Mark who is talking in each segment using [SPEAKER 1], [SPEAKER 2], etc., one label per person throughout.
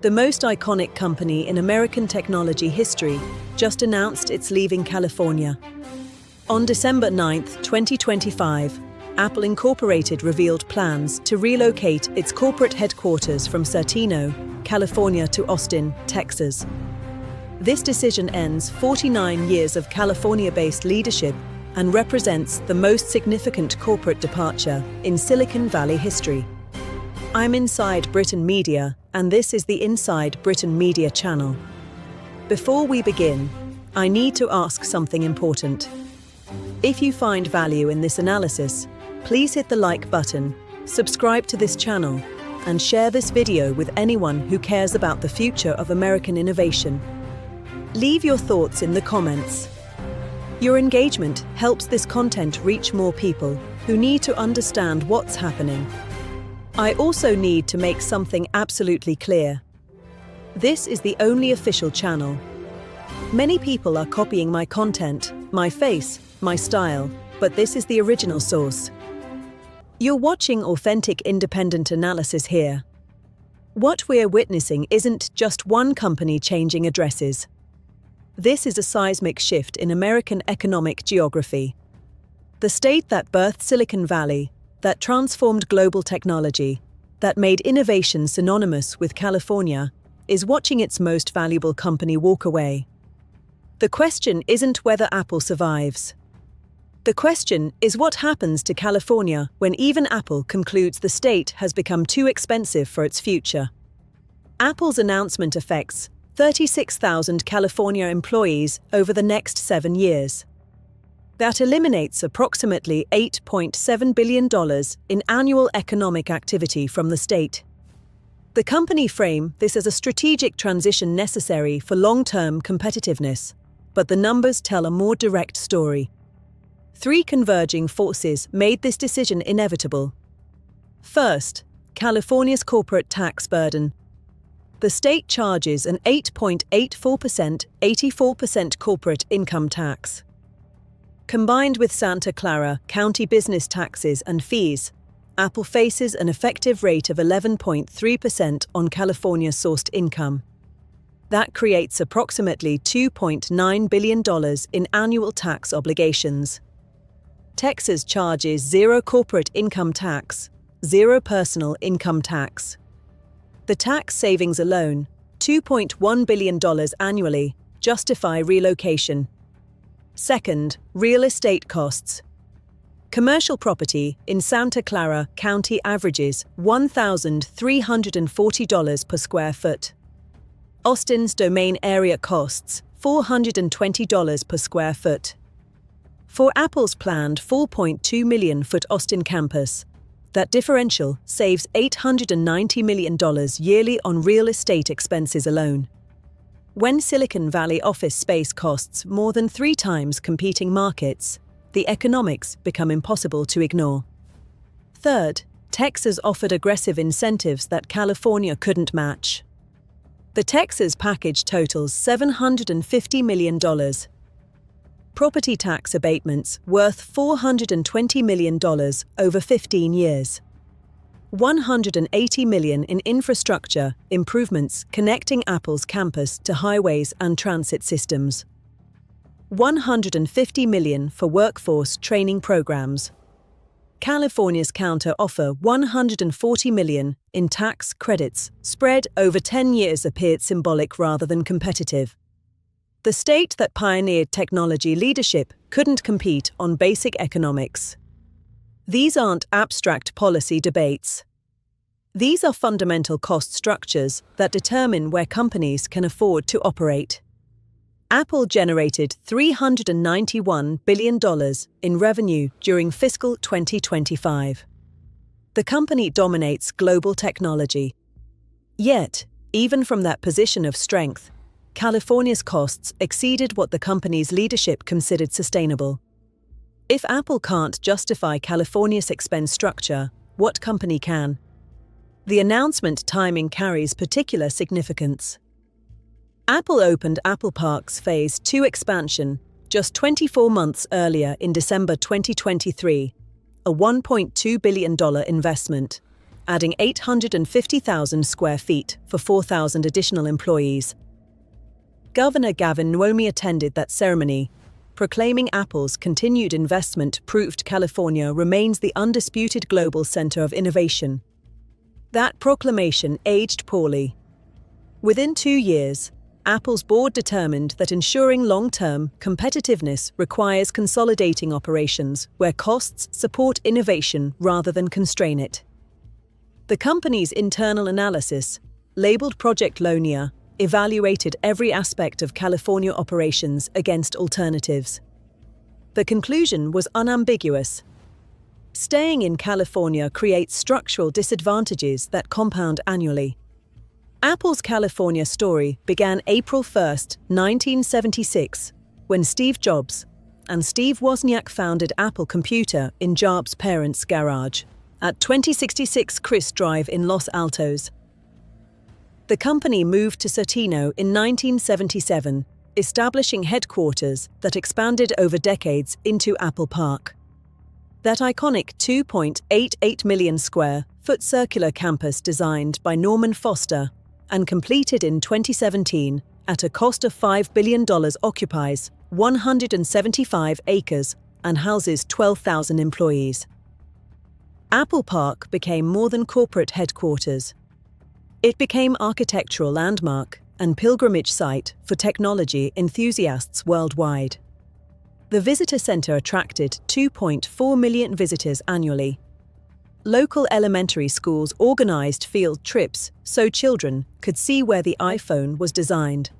[SPEAKER 1] The most iconic company in American technology history just announced it's leaving California. On December 9, 2025, Apple Incorporated revealed plans to relocate its corporate headquarters from Cupertino, California to Austin, Texas. This decision ends 49 years of California-based leadership and represents the most significant corporate departure in Silicon Valley history. I'm Inside Britain Media, and this is the Inside Britain Media channel. Before we begin, I need to ask something important. If you find value in this analysis, please hit the like button, subscribe to this channel, and share this video with anyone who cares about the future of American innovation. Leave your thoughts in the comments. Your engagement helps this content reach more people who need to understand what's happening. I also need to make something absolutely clear. This is the only official channel. Many people are copying my content, my face, my style, but this is the original source. You're watching authentic independent analysis here. What we're witnessing isn't just one company changing addresses. This is a seismic shift in American economic geography. The state that birthed Silicon Valley, that transformed global technology, that made innovation synonymous with California, is watching its most valuable company walk away. The question isn't whether Apple survives. The question is what happens to California when even Apple concludes the state has become too expensive for its future. Apple's announcement affects 36,000 California employees over the next 7 years. That eliminates approximately $8.7 billion in annual economic activity from the state. The company frame this as a strategic transition necessary for long-term competitiveness, but the numbers tell a more direct story. 3 converging forces made this decision inevitable. First, California's corporate tax burden. The state charges an 8.84%, 84% corporate income tax. Combined with Santa Clara County business taxes and fees, Apple faces an effective rate of 11.3% on California-sourced income. That creates approximately $2.9 billion in annual tax obligations. Texas charges 0 corporate income tax, 0 personal income tax. The tax savings alone, $2.1 billion annually, justify relocation. Second, real estate costs. Commercial property in Santa Clara County averages $1,340 per square foot. Austin's domain area costs $420 per square foot. For Apple's planned 4.2 million foot Austin campus, that differential saves $890 million yearly on real estate expenses alone. When Silicon Valley office space costs more than 3 times competing markets, the economics become impossible to ignore. Third, Texas offered aggressive incentives that California couldn't match. The Texas package totals $750 million. Property tax abatements worth $420 million over 15 years. $180 million in infrastructure improvements connecting Apple's campus to highways and transit systems. $150 million for workforce training programs. California's counter-offer $140 million in tax credits spread over 10 years appeared symbolic rather than competitive. The state that pioneered technology leadership couldn't compete on basic economics. These aren't abstract policy debates. These are fundamental cost structures that determine where companies can afford to operate. Apple generated $391 billion in revenue during fiscal 2025. The company dominates global technology. Yet, even from that position of strength, California's costs exceeded what the company's leadership considered sustainable. If Apple can't justify California's expense structure, what company can? The announcement timing carries particular significance. Apple opened Apple Park's Phase 2 expansion just 24 months earlier in December 2023, a $1.2 billion investment, adding 850,000 square feet for 4,000 additional employees. Governor Gavin Nwomi attended that ceremony, proclaiming Apple's continued investment proved California remains the undisputed global center of innovation. That proclamation aged poorly. Within 2 years, Apple's board determined that ensuring long-term competitiveness requires consolidating operations where costs support innovation rather than constrain it. The company's internal analysis, labeled Project Lonia, evaluated every aspect of California operations against alternatives. The conclusion was unambiguous. Staying in California creates structural disadvantages that compound annually. Apple's California story began April 1, 1976, when Steve Jobs and Steve Wozniak founded Apple Computer in Jobs' parents' garage at 2066 Chris Drive in Los Altos. The company moved to Certino in 1977, establishing headquarters that expanded over decades into Apple Park. That iconic 2.88 million square foot circular campus designed by Norman Foster and completed in 2017 at a cost of $5 billion occupies 175 acres and houses 12,000 employees. Apple Park became more than corporate headquarters. It became architectural landmark and pilgrimage site for technology enthusiasts worldwide. The visitor center attracted 2.4 million visitors annually. Local elementary schools organized field trips so children could see where the iPhone was designed.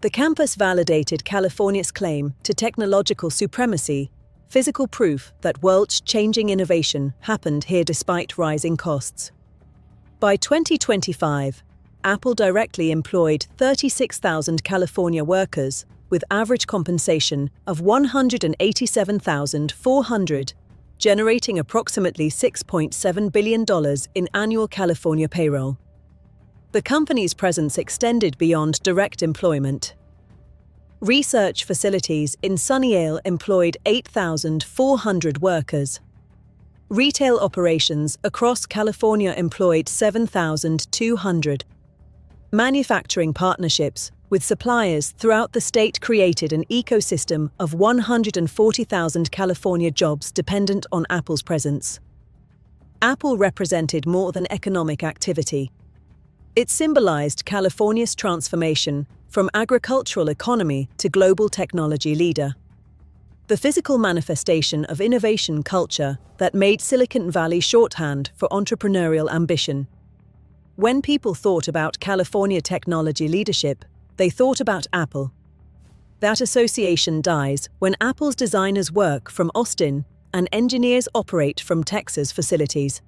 [SPEAKER 1] The campus validated California's claim to technological supremacy, physical proof that world-changing innovation happened here despite rising costs. By 2025, Apple directly employed 36,000 California workers with average compensation of $187,400, generating approximately $6.7 billion in annual California payroll. The company's presence extended beyond direct employment. Research facilities in Sunnyvale employed 8,400 workers. Retail operations across California employed 7,200. Manufacturing partnerships with suppliers throughout the state created an ecosystem of 140,000 California jobs dependent on Apple's presence. Apple represented more than economic activity. It symbolized California's transformation from agricultural economy to global technology leader. The physical manifestation of innovation culture that made Silicon Valley shorthand for entrepreneurial ambition. When people thought about California technology leadership, they thought about Apple. That association dies when Apple's designers work from Austin and engineers operate from Texas facilities.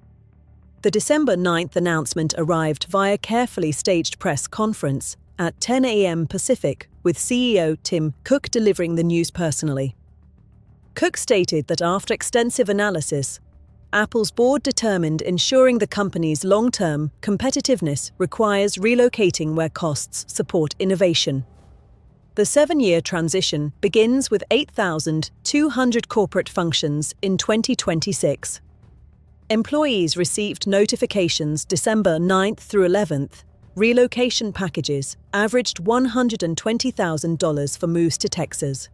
[SPEAKER 1] The December 9th announcement arrived via carefully staged press conference at 10 a.m. Pacific, with CEO Tim Cook delivering the news personally. Cook stated that after extensive analysis, Apple's board determined ensuring the company's long-term competitiveness requires relocating where costs support innovation. The 7-year transition begins with 8,200 corporate functions in 2026. Employees received notifications December 9th through 11th. Relocation packages averaged $120,000 for moves to Texas.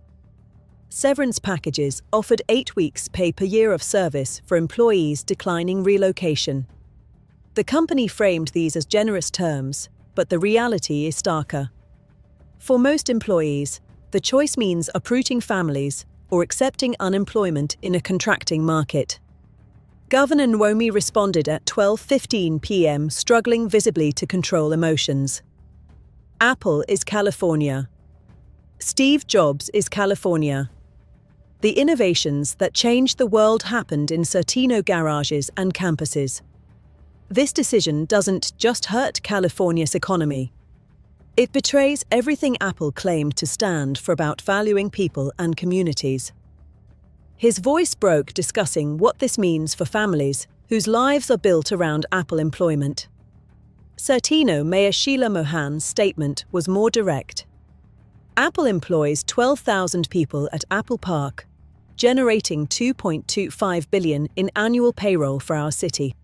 [SPEAKER 1] Severance packages offered 8 weeks pay per year of service for employees declining relocation. The company framed these as generous terms, but the reality is starker. For most employees, the choice means uprooting families or accepting unemployment in a contracting market. Governor Nwomi responded at 12:15 p.m., struggling visibly to control emotions. Apple is California. Steve Jobs is California. The innovations that changed the world happened in Certino garages and campuses. This decision doesn't just hurt California's economy. It betrays everything Apple claimed to stand for about valuing people and communities. His voice broke discussing what this means for families whose lives are built around Apple employment. Certino Mayor Sheila Mohan's statement was more direct. Apple employs 12,000 people at Apple Park, generating $2.25 billion in annual payroll for our city.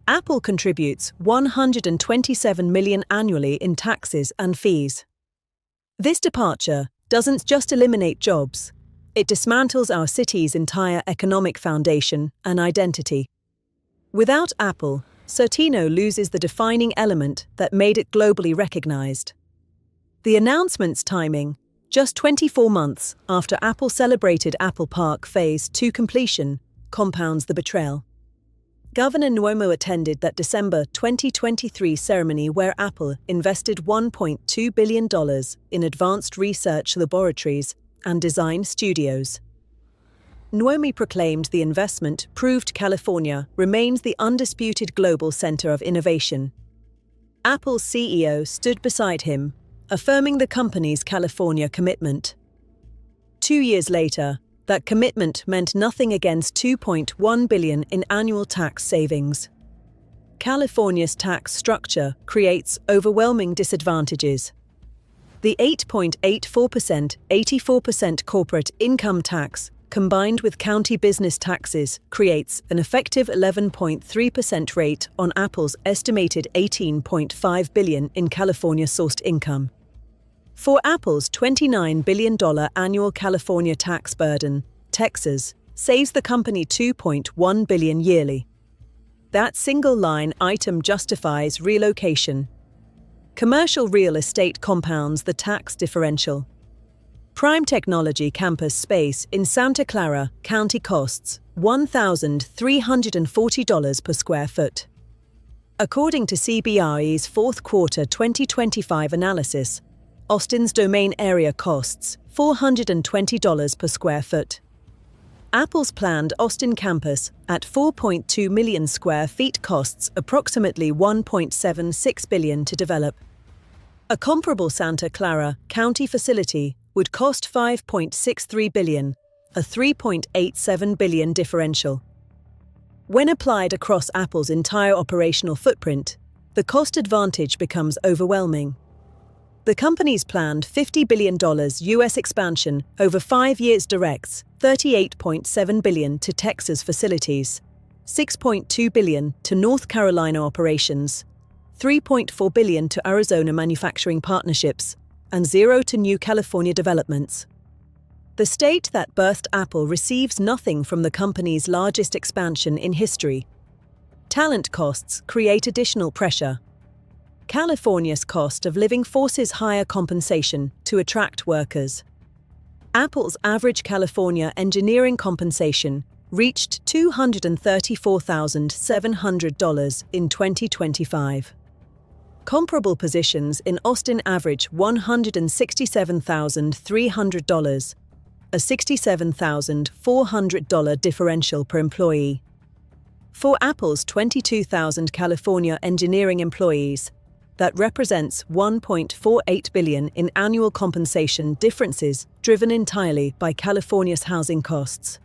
[SPEAKER 1] Apple contributes $127 million annually in taxes and fees. This departure doesn't just eliminate jobs, it dismantles our city's entire economic foundation and identity. Without Apple, Certino loses the defining element that made it globally recognized. The announcement's timing, just 24 months after Apple celebrated Apple Park Phase 2 completion, compounds the betrayal. Governor Cuomo attended that December 2023 ceremony where Apple invested $1.2 billion in advanced research laboratories and design studios. Cuomo proclaimed the investment proved California remains the undisputed global center of innovation. Apple's CEO stood beside him, affirming the company's California commitment. 2 years later, that commitment meant nothing against $2.1 billion in annual tax savings. California's tax structure creates overwhelming disadvantages. The 8.84%, 84% corporate income tax, combined with county business taxes, creates an effective 11.3% rate on Apple's estimated $18.5 billion in California-sourced income. For Apple's $29 billion annual California tax burden, Texas saves the company $2.1 billion yearly. That single-line item justifies relocation. Commercial real estate compounds the tax differential. Prime Technology campus space in Santa Clara County costs $1,340 per square foot. According to CBRE's fourth quarter 2025 analysis, Austin's domain area costs $420 per square foot. Apple's planned Austin campus at 4.2 million square feet costs approximately $1.76 billion to develop. A comparable Santa Clara County facility would cost $5.63 billion, a $3.87 billion differential. When applied across Apple's entire operational footprint, the cost advantage becomes overwhelming. The company's planned $50 billion U.S. expansion over 5 years directs $38.7 billion to Texas facilities, $6.2 billion to North Carolina operations, $3.4 billion to Arizona manufacturing partnerships, and $0 to new California developments. The state that birthed Apple receives nothing from the company's largest expansion in history. Talent costs create additional pressure. California's cost of living forces higher compensation to attract workers. Apple's average California engineering compensation reached $234,700 in 2025. Comparable positions in Austin average $167,300, a $67,400 differential per employee. For Apple's 22,000 California engineering employees, that represents $1.48 billion in annual compensation differences driven entirely by California's housing costs.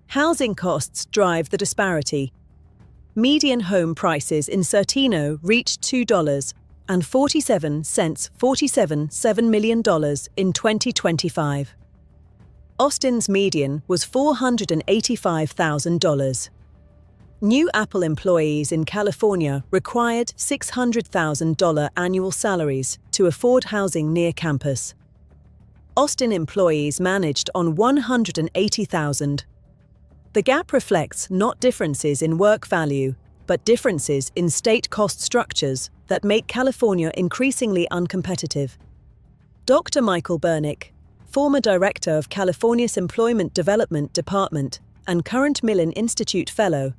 [SPEAKER 1] Housing costs drive the disparity. Median home prices in Certino reached $2.47, $47.7 million in 2025. Austin's median was $485,000. New Apple employees in California required $600,000 annual salaries to afford housing near campus. Austin employees managed on $180,000. The gap reflects not differences in work value, but differences in state cost structures that make California increasingly uncompetitive. Dr. Michael Bernick, former director of California's Employment Development Department and current Millen Institute Fellow,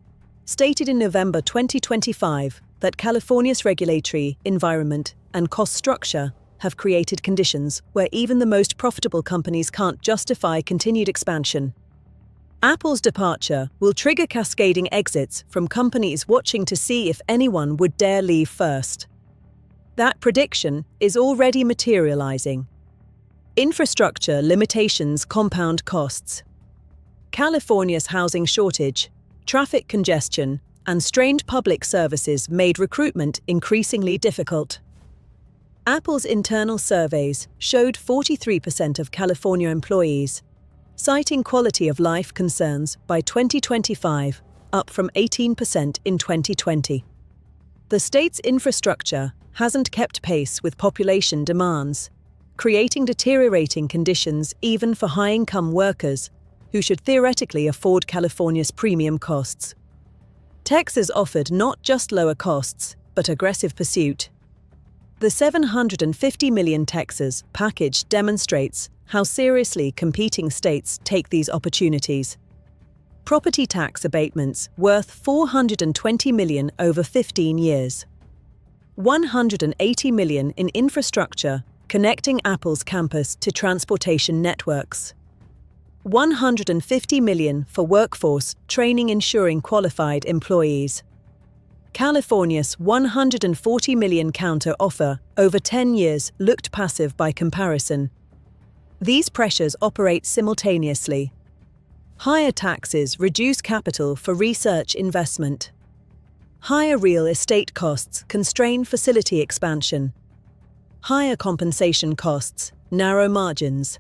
[SPEAKER 1] stated in November 2025 that California's regulatory, environment, and cost structure have created conditions where even the most profitable companies can't justify continued expansion. Apple's departure will trigger cascading exits from companies watching to see if anyone would dare leave first. That prediction is already materializing. Infrastructure limitations compound costs. California's housing shortage, traffic congestion, and strained public services made recruitment increasingly difficult. Apple's internal surveys showed 43% of California employees, citing quality of life concerns by 2025, up from 18% in 2020. The state's infrastructure hasn't kept pace with population demands, creating deteriorating conditions even for high-income workers who should theoretically afford California's premium costs. Texas offered not just lower costs, but aggressive pursuit. The $750 million Texas package demonstrates how seriously competing states take these opportunities. Property tax abatements worth $420 million over 15 years. $180 million in infrastructure connecting Apple's campus to transportation networks. $150 million for workforce training ensuring qualified employees. California's $140 million counter-offer over 10 years looked passive by comparison. These pressures operate simultaneously. Higher taxes reduce capital for research investment. Higher real estate costs constrain facility expansion. Higher compensation costs narrow margins.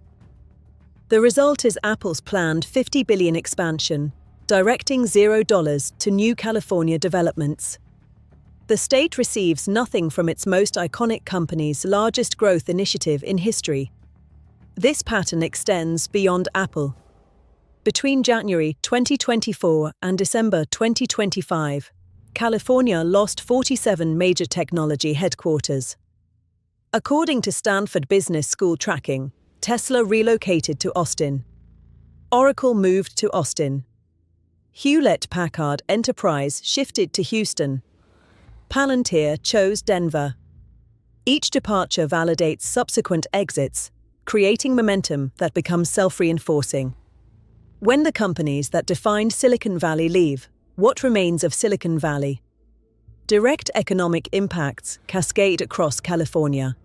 [SPEAKER 1] The result is Apple's planned $50 billion expansion, directing $0 to new California developments. The state receives nothing from its most iconic company's largest growth initiative in history. This pattern extends beyond Apple. Between January 2024 and December 2025, California lost 47 major technology headquarters. According to Stanford Business School tracking, Tesla relocated to Austin. Oracle moved to Austin. Hewlett-Packard Enterprise shifted to Houston. Palantir chose Denver. Each departure validates subsequent exits, creating momentum that becomes self-reinforcing. When the companies that defined Silicon Valley leave, what remains of Silicon Valley? Direct economic impacts cascade across California.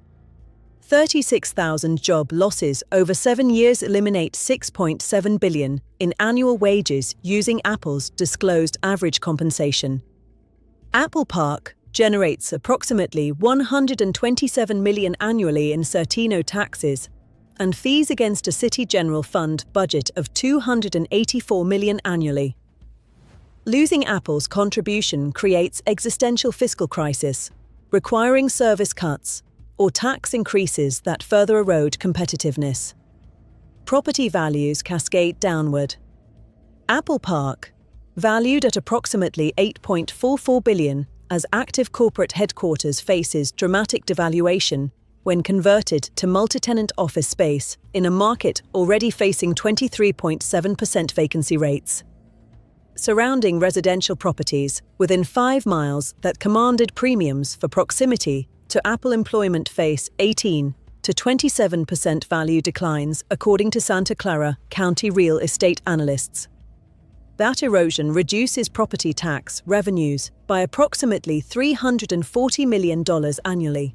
[SPEAKER 1] 36,000 job losses over 7 years eliminate $6.7 billion in annual wages using Apple's disclosed average compensation. Apple Park generates approximately $127 million annually in Certino taxes and fees against a city general fund budget of $284 million annually. Losing Apple's contribution creates existential fiscal crisis, requiring service cuts or tax increases that further erode competitiveness. Property values cascade downward. Apple Park, valued at approximately $8.44 billion as active corporate headquarters, faces dramatic devaluation when converted to multi-tenant office space in a market already facing 23.7% vacancy rates. Surrounding residential properties within 5 miles that commanded premiums for proximity to Apple employment face 18 to 27% value declines, according to Santa Clara County real estate analysts. That erosion reduces property tax revenues by approximately $340 million annually.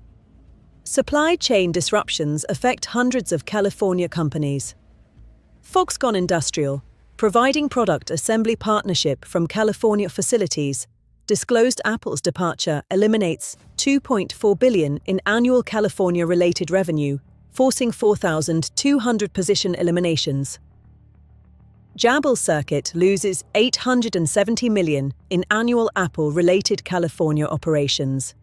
[SPEAKER 1] Supply chain disruptions affect hundreds of California companies. Foxconn Industrial, providing product assembly partnership from California facilities, disclosed Apple's departure eliminates $2.4 billion in annual California-related revenue, forcing 4,200 position eliminations. Jabil Circuit loses $870 million in annual Apple-related California operations.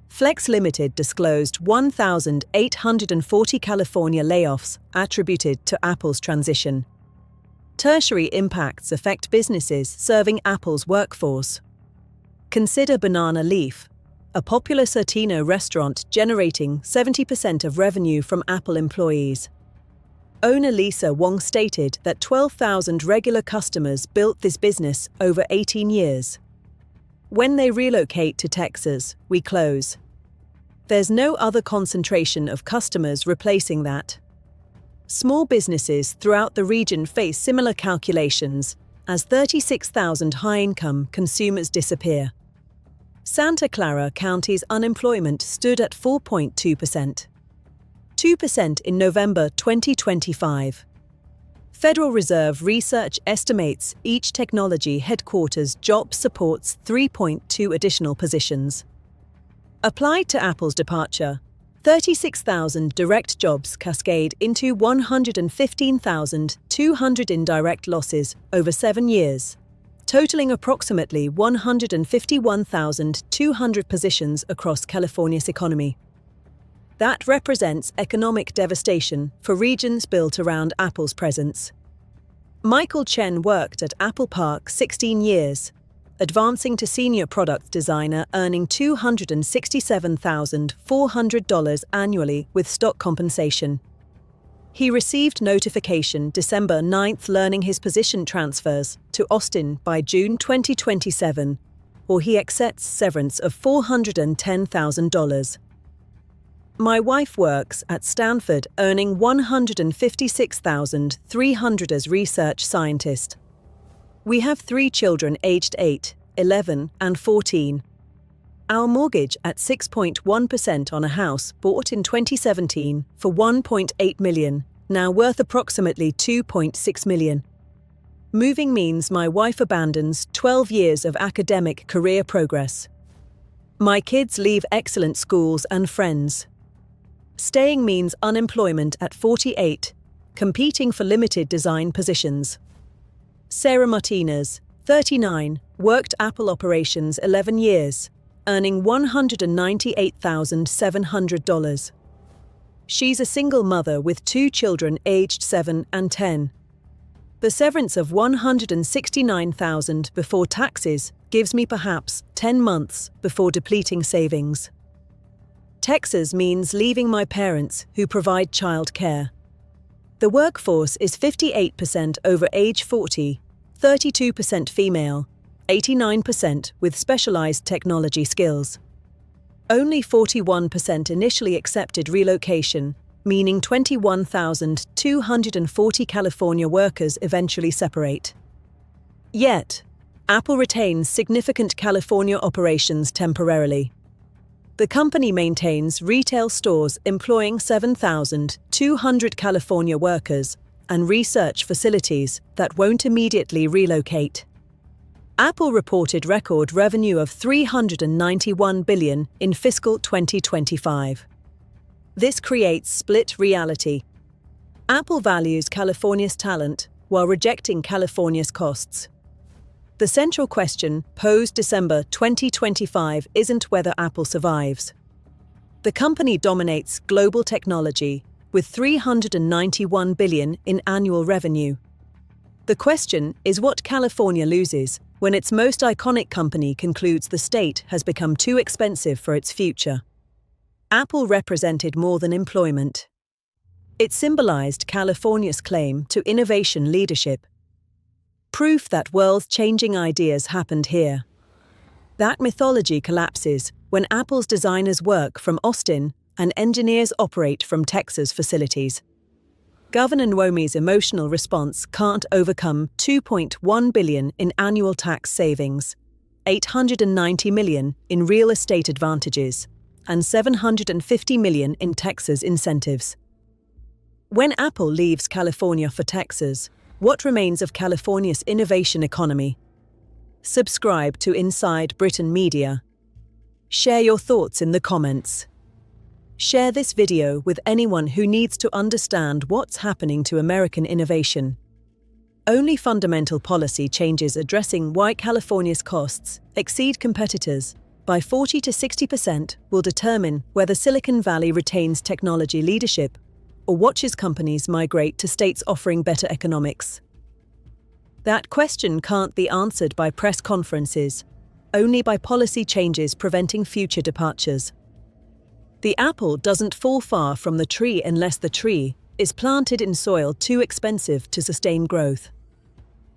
[SPEAKER 1] Flex Limited disclosed 1,840 California layoffs attributed to Apple's transition. Tertiary impacts affect businesses serving Apple's workforce. Consider Banana Leaf, a popular Certino restaurant generating 70% of revenue from Apple employees. Owner Lisa Wong stated that 12,000 regular customers built this business over 18 years. When they relocate to Texas, we close. There's no other concentration of customers replacing that. Small businesses throughout the region face similar calculations as 36,000 high-income consumers disappear. Santa Clara County's unemployment stood at 4.2%. 2% in November 2025. Federal Reserve Research estimates each technology headquarters job supports 3.2 additional positions. Applied to Apple's departure, 36,000 direct jobs cascade into 115,200 indirect losses over 7 years, totaling approximately 151,200 positions across California's economy. That represents economic devastation for regions built around Apple's presence. Michael Chen worked at Apple Park 16 years, advancing to senior product designer, earning $267,400 annually with stock compensation. He received notification December 9th, learning his position transfers to Austin by June 2027, or he accepts severance of $410,000. My wife works at Stanford, earning $156,300 as research scientist. We have 3 children aged 8, 11, and 14. Our mortgage at 6.1% on a house bought in 2017 for $1.8 million, now worth approximately $2.6 million. Moving means my wife abandons 12 years of academic career progress. My kids leave excellent schools and friends. Staying means unemployment at 48, competing for limited design positions. Sarah Martinez, 39, worked Apple operations 11 years, earning $198,700. She's a single mother with 2 children aged 7 and 10. The severance of $169,000 before taxes gives me perhaps 10 months before depleting savings. Texas means leaving my parents who provide childcare. The workforce is 58% over age 40, 32% female, 89% with specialized technology skills. Only 41% initially accepted relocation, meaning 21,240 California workers eventually separate. Yet, Apple retains significant California operations temporarily. The company maintains retail stores employing 7,200 California workers and research facilities that won't immediately relocate. Apple reported record revenue of $391 billion in fiscal 2025. This creates split reality. Apple values California's talent while rejecting California's costs. The central question posed December 2025 isn't whether Apple survives. The company dominates global technology with $391 billion in annual revenue. The question is what California loses when its most iconic company concludes the state has become too expensive for its future. Apple represented more than employment. It symbolized California's claim to innovation leadership. Proof that world-changing ideas happened here. That mythology collapses when Apple's designers work from Austin and engineers operate from Texas facilities. Governor Nwomi's emotional response can't overcome $2.1 billion in annual tax savings, $890 million in real estate advantages, and $750 million in Texas incentives. When Apple leaves California for Texas, what remains of California's innovation economy? Subscribe to Inside Britain Media. Share your thoughts in the comments. Share this video with anyone who needs to understand what's happening to American innovation. Only fundamental policy changes addressing why California's costs exceed competitors by 40 to 60% will determine whether Silicon Valley retains technology leadership or watches companies migrate to states offering better economics. That question can't be answered by press conferences, only by policy changes preventing future departures. The apple doesn't fall far from the tree unless the tree is planted in soil too expensive to sustain growth.